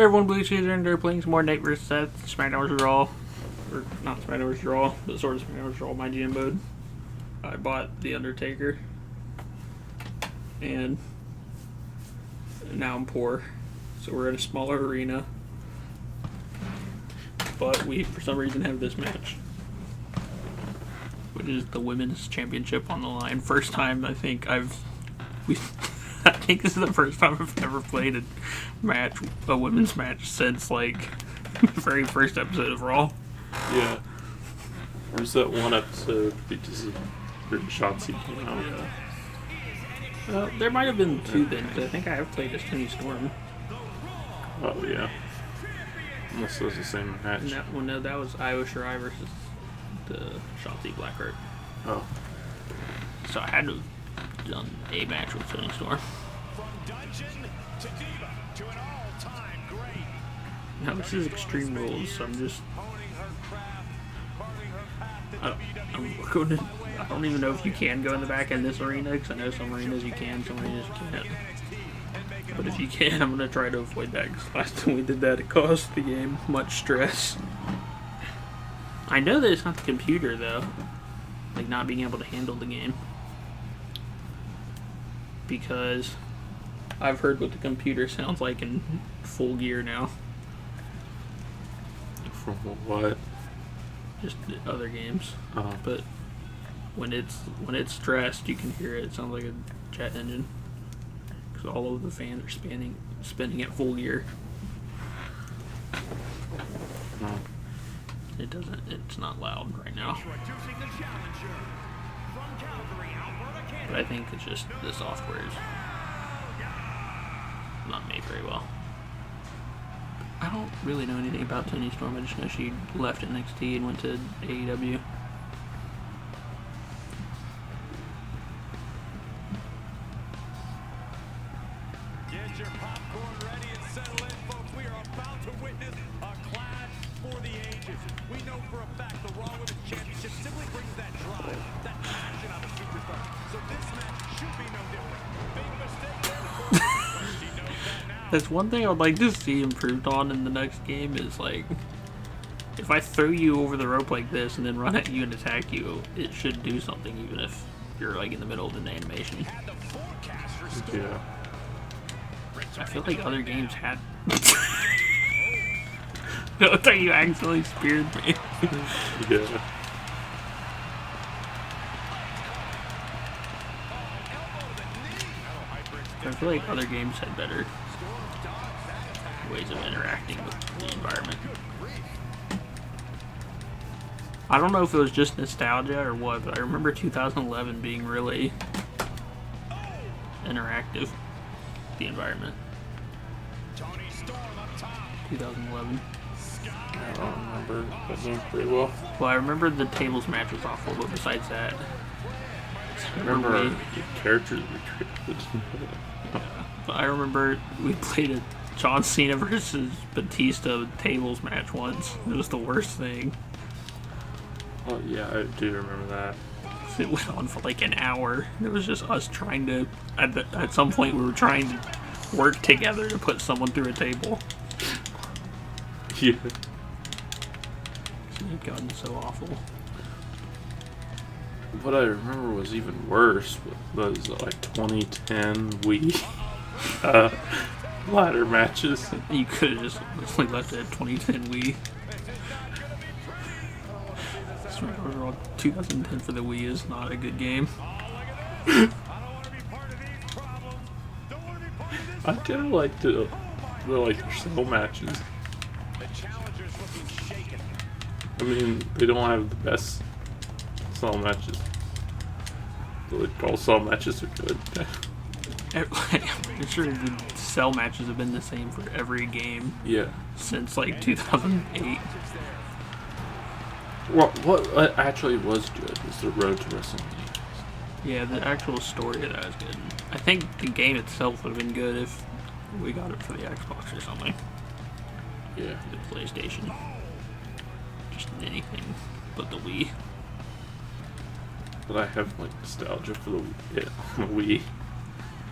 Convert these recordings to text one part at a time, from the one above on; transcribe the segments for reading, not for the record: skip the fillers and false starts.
Hey everyone, Blue Cheese and they're playing some more Nate vs. Seth, SmackDown vs. Raw. Or not SmackDown vs. Raw, but sort of SmackDown vs. Raw, MyGM mode. I bought The Undertaker. And now I'm poor. So we're in a smaller arena. But we, for some reason, have this match. Which is the Women's Championship on the line. First time I think I think this is the first time I've ever played a women's match since like the very first episode of Raw. Yeah. There's that one episode because Shotzi came out. Yeah. There might have been two then, because I think I have played as Toni Storm. Oh yeah. Unless it was the same match. No, that was Io Shirai versus the Shotzi Blackheart. Oh. So I had to have done a match with Toni Storm. Now this is Extreme Rules, so I'm just... I don't even know if you can go in the back in this arena, because I know some arenas you can, some arenas you can't. But if you can, I'm going to try to avoid that, because last time we did that, it caused the game much stress. I know that it's not the computer, though. Like, not being able to handle the game. Because I've heard what the computer sounds like in full gear now. From what? Just the other games. Oh. But when it's stressed, you can hear it. It sounds like a jet engine. Because all of the fans are spinning at full gear. No. It's not loud right now. But I think it's just the software is not made very well. I don't really know anything about Toni Storm. I just know she left NXT and went to AEW. Get your popcorn ready and settle in, folks. We are about to witness a clash for the ages. We know for a fact the Raw Women's Championship simply brings that drive, that passion out of superstars. So this match should be no different. Big mistake there for her, but she knows that now. That's one thing I would like to see improved on in the next game is like, if I throw you over the rope like this and then run at you and attack you, it should do something even if you're like in the middle of an animation. Yeah. I feel like other games had... No, I thought you accidentally speared me. Yeah. I feel like other games had better ways of interacting with the environment. I don't know if it was just nostalgia or what, but I remember 2011 being really interactive, the environment. 2011. I don't remember that game pretty well. Well, I remember the tables match was awful, but besides that... I remember the characters were created. But I remember we played a John Cena versus Batista tables match once. It was the worst thing. Oh yeah, I do remember that. It went on for like an hour. It was just us trying to... At some point we were trying to work together to put someone through a table. Yeah. It had gotten so awful. What I remember was even worse was like 2010 Wii ladder matches. You could have just left it at 2010 Wii. 2010 for the Wii is not a good game. I kind of like the cell matches. I mean, they don't have the best cell matches. But like, all cell matches are good. I'm pretty sure the cell matches have been the same for every game. Yeah. Since like 2008. Well, what actually was good was the Road to WrestleMania. Yeah, the actual story of that is good. I think the game itself would have been good if we got it for the Xbox or something. Yeah. The PlayStation. Just anything but the Wii. But I have like nostalgia for the Wii.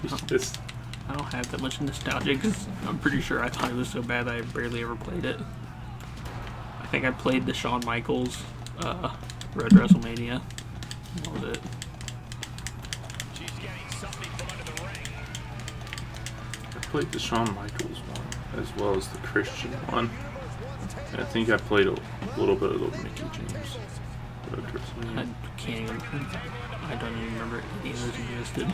It's just I don't have that much nostalgia because I'm pretty sure I thought it was so bad that I barely ever played it. I think I played the Shawn Michaels Road to WrestleMania. What was it? I played the Shawn Michaels one as well as the Christian one. And I think I played a little bit of the Mickey James Road to WrestleMania. I can't even. I don't even remember any of those existed.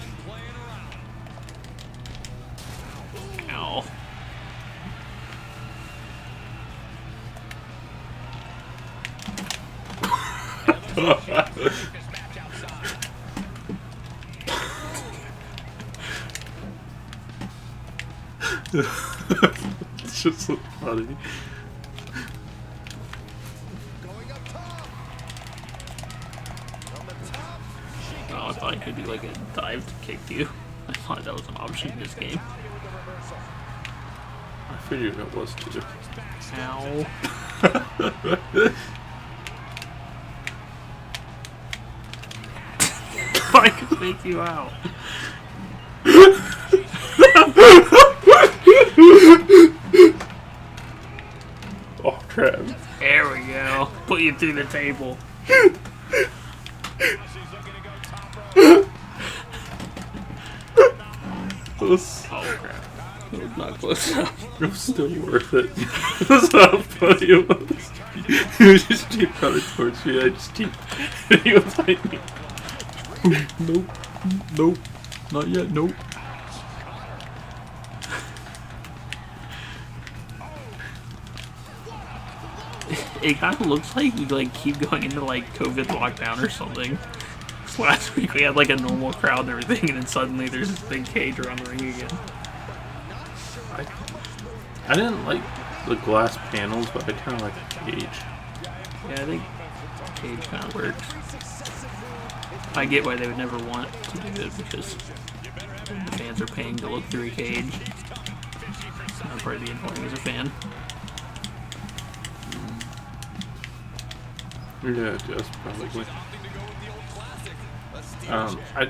Ow. It's just so funny. Oh, I thought I could do like a dive to kick you. I thought that was an option in this game. I figured it was too. Ow. I could make you out. Oh crap. There we go. Put you through the table. Oh crap. That was not close enough. It was still worth it. That's how funny it was. You just keep running towards me. I just keep hitting you with lightning. Nope. Nope. Not yet. Nope. It kind of looks like we like keep going into like COVID lockdown or something. So last week we had like a normal crowd and everything, and then suddenly there's this big cage around the ring again. I didn't like the glass panels, but I kind of like the cage. Yeah, I think cage kind of works. I get why they would never want to do it because the fans are paying to look through a cage. So I'm probably annoying as a fan. Yeah, just probably. I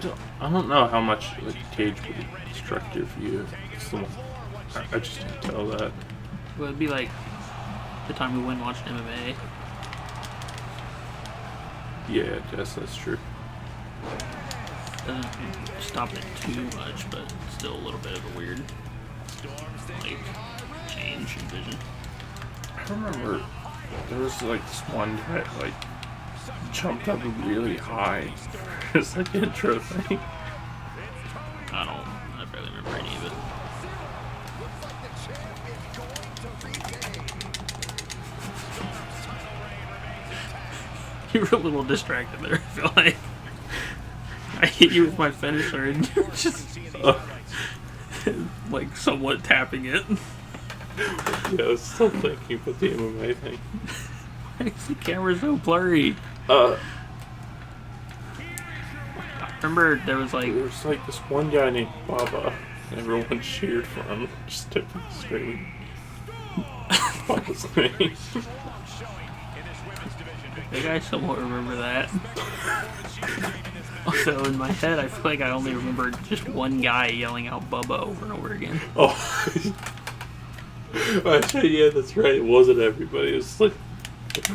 don't know how much the cage would be destructive for you. It's the one, I just can't tell that. Well, it'd be like the time we went and watched MMA. Yeah, I guess that's true. Doesn't stop it too much, but still a little bit of a weird like change in vision. I remember there was like this one guy like jumped up really high. It's like an intro thing. I barely remember any of it. You were a little distracted there, I feel like. I hit you with my finisher and you were just like somewhat tapping it. Yeah, I was still thinking about the MMA thing. Why is the camera so blurry? I remember there was like this one guy named BUBBA, and everyone cheered for him. Just took him straight. What was his name? I think I somewhat remember that. Also, in my head, I feel like I only remember just one guy yelling out Bubba over and over again. Oh. Actually, yeah, that's right. It wasn't everybody. It was like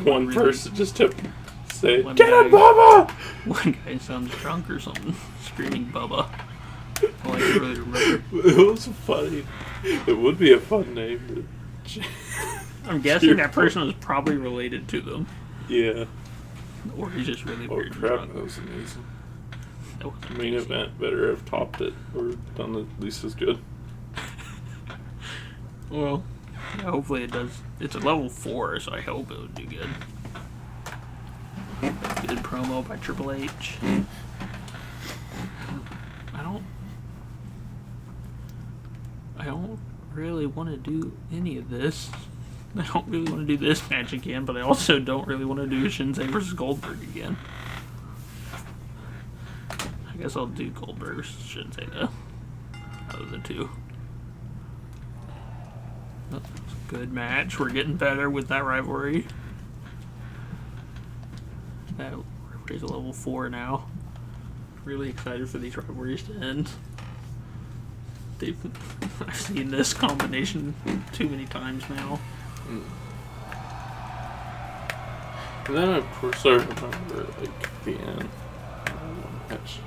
one person just to say, "Get him, Bubba!" One guy sounds drunk or something, screaming Bubba. All I can really remember. It was funny. It would be a fun name. I'm guessing that person was probably related to them. Yeah. Or he's just really weird. Oh crap, drunk. that was amazing. That was Main event better have topped it or done at least as good. Well, yeah, hopefully it does. It's a level 4, so I hope it would do good. Good promo by Triple H. I don't really want to do any of this. I don't really want to do this match again, but I also don't really want to do Shinsuke versus Goldberg again. I guess I'll do Goldberg versus Shinsuke though. Out of the two. Oh, it's a good match. We're getting better with that rivalry. That rivalry's a level 4 now. Really excited for these rivalries to end. I've seen this combination too many times now. And then, of course, I remember, like, the end. Match.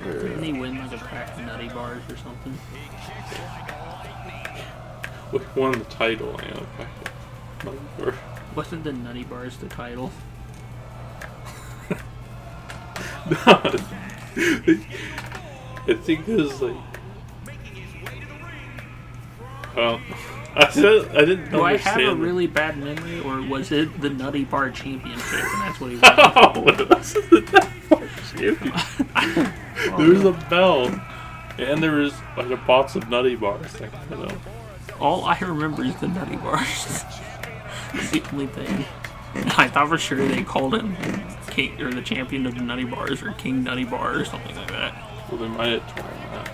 Didn't he win like a pack of nutty bars or something? Won the title, you know, back at November. Wasn't the nutty bars the title? I think it was like. Well, I didn't Do I understand. have a really bad memory, or was it the Nutty Bar Championship, and that's what he won? Oh, this is the Nutty Bar Championship. There was a belt, and there was like a box of Nutty Bars. All I remember is the Nutty Bars. It's the only thing. I thought for sure they called him King, or the champion of the Nutty Bars, or King Nutty Bar, or something like that. Well, they might have told him that.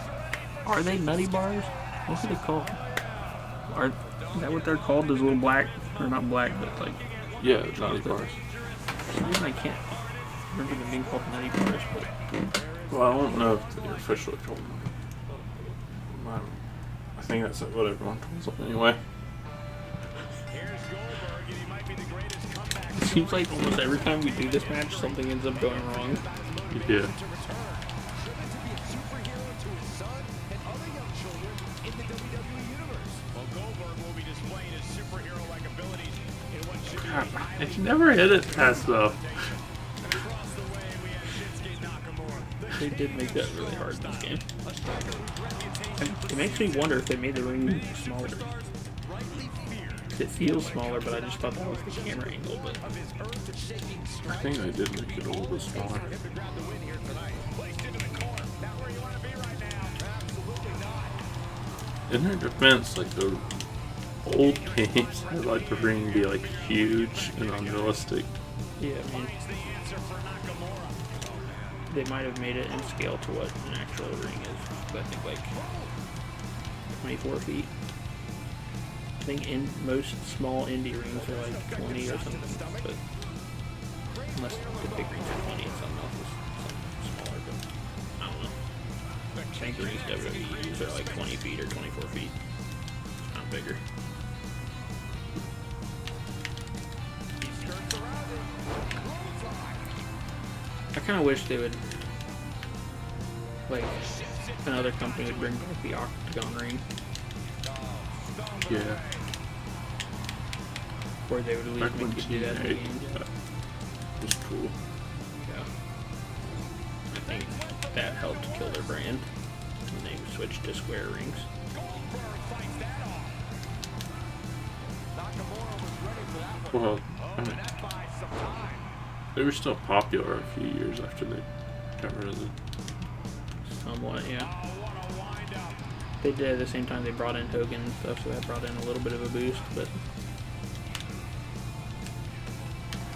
Are they Nutty Bars? What are they called? Is that what they're called? Those little black, or not black, but like... Yeah, Nutty Bars. For some reason I can't remember them being called Nutty Bars, but... Well, I don't know if they officially told them. I think that's what everyone calls them anyway. It seems like almost every time we do this match, something ends up going wrong. Yeah. Crap, I can never hit it fast enough. They did make that really hard in this game. And it makes me wonder if they made the ring smaller. It feels smaller, but I just thought that was the camera angle. But I think they did make it a little bit smaller. In their defense, like the old games had like the ring be like huge and unrealistic. yeah, I mean, they might have made it in scale to what an actual ring is. I think like 24 feet. I think in most small indie rings are like 20 or something, but unless the big rings are 20 and something else is smaller, but I don't know. I think the rings WWE use are like 20 feet or 24 feet. It's not bigger. I kind of wish they would, like, another company would bring back the Octagon ring. Yeah. Or they would at least Back when make you do that in the game. that was cool. Yeah. I think that helped kill their brand when they switched to square rings. Well, I mean, they were still popular a few years after they got rid of it. Somewhat, yeah. They did at the same time they brought in Hogan and stuff, so that brought in a little bit of a boost, but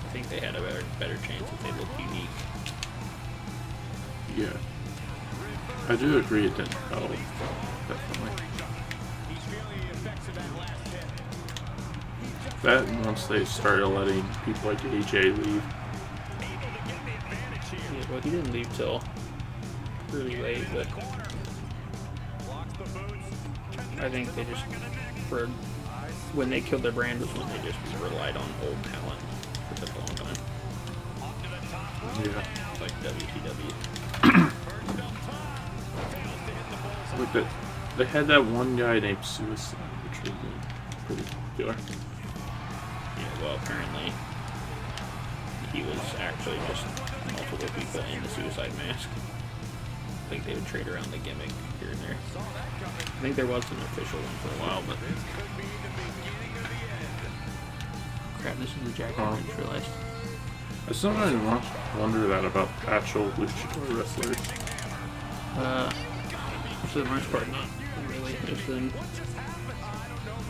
I think they had a better chance if they looked unique. Yeah. I do agree it didn't help. Definitely. That and once they started letting people like AJ leave. Yeah, well, he didn't leave till really late, but I think they just, when they killed their brand was when they just relied on old talent for such a long time. Yeah. Like WCW. Like that, they had that one guy named Suicide, which was pretty popular. Yeah, well, apparently he was actually just multiple people in the suicide mask. I think they would trade around the gimmick here and there. I think there was an official one for a while, but crap, this is the Jack I just realized. I sometimes wonder that about actual luchador wrestlers. For the most part, not really. Just then,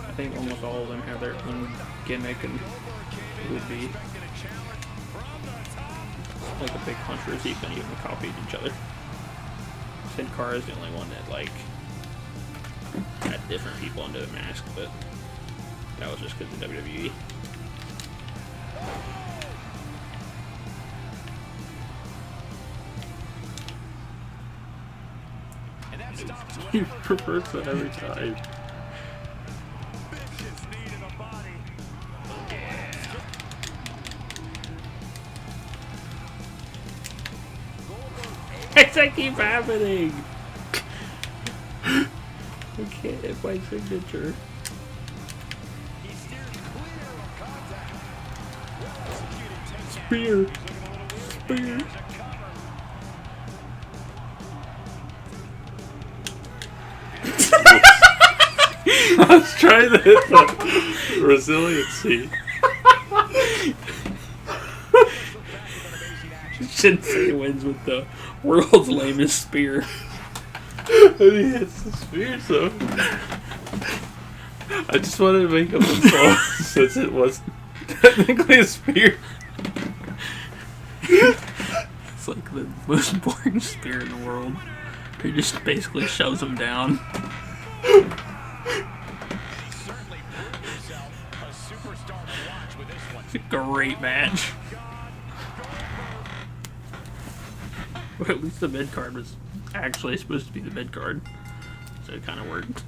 I think almost all of them have their own gimmick, and it would be like a big controversy if any of them copied each other. Sin Cara is the only one that like had different people under the mask, but that was just because of WWE. He reverts it every time. Vicious knee to the body. Why does that keep happening? I can't hit my signature. He steers clear of contact. Well executed takedown. Spear. He's looking a little weak. Spear. There's a cover. I was trying to hit the resiliency. Shinsuke wins with the world's lamest spear. And he hits the spear, so I just wanted to make up a song since it was technically a spear. It's like the most boring spear in the world. He just basically shoves him down. Certainly proved himself a superstar to watch with this one. It's a great match. Well, at least the mid card was actually supposed to be the mid card, so it kind of worked.